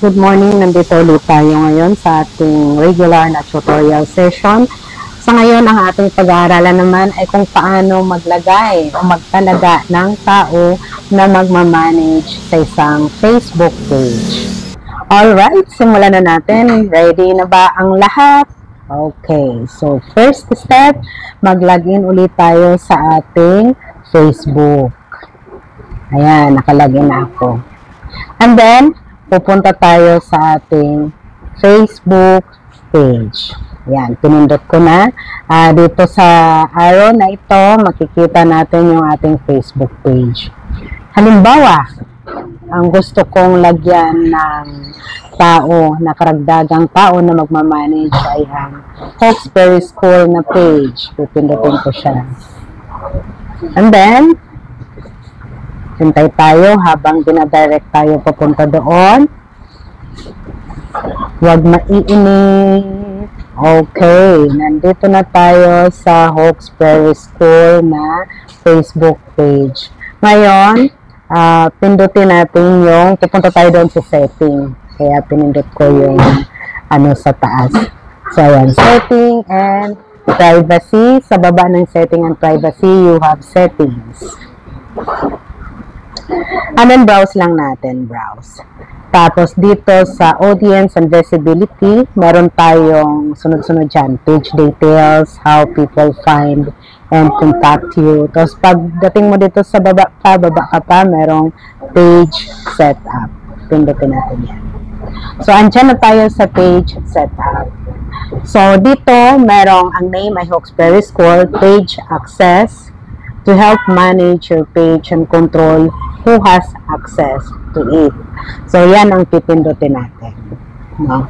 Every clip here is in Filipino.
good morning. Nandito ulit tayo ngayon sa ating regular na tutorial session. Sa ngayon, ang ating pag-aaralan naman ay kung paano maglagay o magtalaga ng tao na magmamanage sa isang Facebook page. Alright, simulan na natin. Ready na ba ang lahat? Okay, so first step, mag-login ulit tayo sa ating Facebook. Ayan, nakalagin na ako. And then, pupunta tayo sa ating Facebook page. Ayan, pinindot ko na. Dito sa arrow na ito, makikita natin yung ating Facebook page. Halimbawa, ang gusto kong lagyan ng tao, na karagdagang tao na magmamanage ay ang Hawkesbury School na page. Pipindutin ko siya. And then, hintay tayo habang dinadirect tayo papunta doon. Huwag maiinit. Okay, nandito na tayo sa Hawkesbury School na Facebook page. Ngayon, pindutin natin yung, pupunta tayo doon sa setting. Kaya pinindot ko yung sa taas. So, ayan, setting and privacy. Sa baba ng setting and privacy, you have settings. And then, browse lang natin, browse. Tapos, dito sa audience and visibility, meron tayong sunod-sunod dyan. Page details, how people find and contact you. Tapos, pagdating mo dito sa baba ka pa, merong page setup. Pindutin natin yan. So, andyan na tayo sa page setup. So, dito, merong ang name ay Hawkesbury School, page access, to help manage your page and control who has access to it. So, yan ang pipindutin natin. No?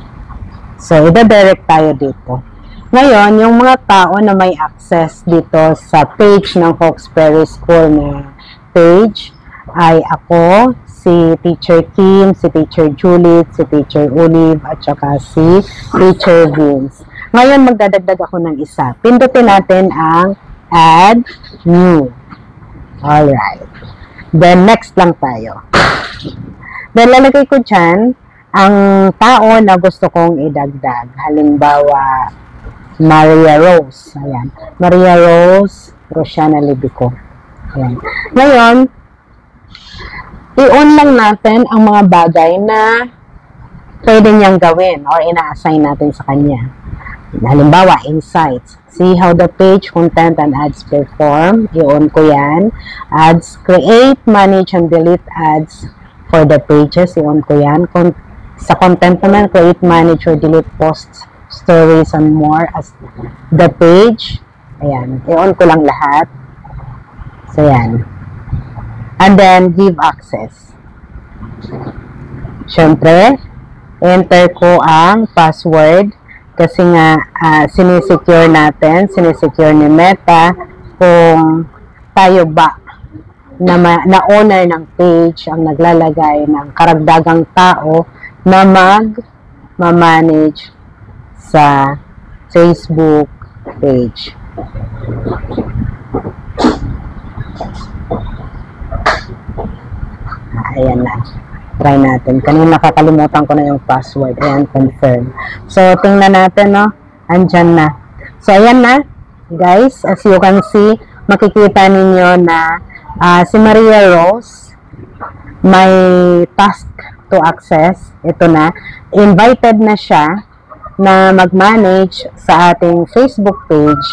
So, ida-direct tayo dito. Ngayon, yung mga tao na may access dito sa page ng Hawkesbury School na page ay ako, si Teacher Kim, si Teacher Juliet, si Teacher Olive, at saka si Teacher Vince. Ngayon, magdadagdag ako ng isa. Pindutin natin ang Add New. Alright. Then, next lang tayo. Then, lalagay ko dyan ang tao na gusto kong idagdag. Halimbawa, Maria Rose. Ayan. Maria Rose, Rosiana Libico. Ayan. Ngayon, i-on lang natin ang mga bagay na pwede niyang gawin or ina-assign natin sa kanya. Halimbawa, insights. See how the page, content, and ads perform. I-on ko yan. Ads, create, manage, and delete ads for the pages. I-on ko yan. Sa content naman, create, manage, or delete posts, stories, and more as the page. Ayan. I-on ko lang lahat. So, yan. And then, give access. Siyempre, enter ko ang password. Kasi nga, sinisecure natin, sinisecure ni Meta kung tayo ba na owner ng page ang naglalagay ng karagdagang tao na mag-manage sa Facebook page. Ayan na. Try natin. Kanina nakakalimutan ko na yung password. Ayan, confirm. So, tingnan natin, no? Andyan na. So, ayan na. Guys, as you can see, makikita ninyo na si Maria Rose may task to access. Ito na. Invited na siya na mag-manage sa ating Facebook page.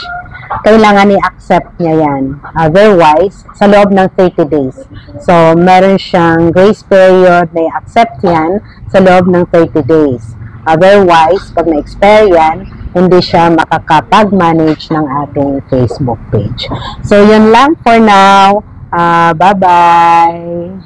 Kailangan i-accept niya yan. Otherwise, sa loob ng 30 days. So, meron siyang grace period na i-accept yan sa loob ng 30 days. Otherwise, pag na-expire yan, hindi siya makakapag-manage ng ating Facebook page. So, yun lang for now. Bye-bye!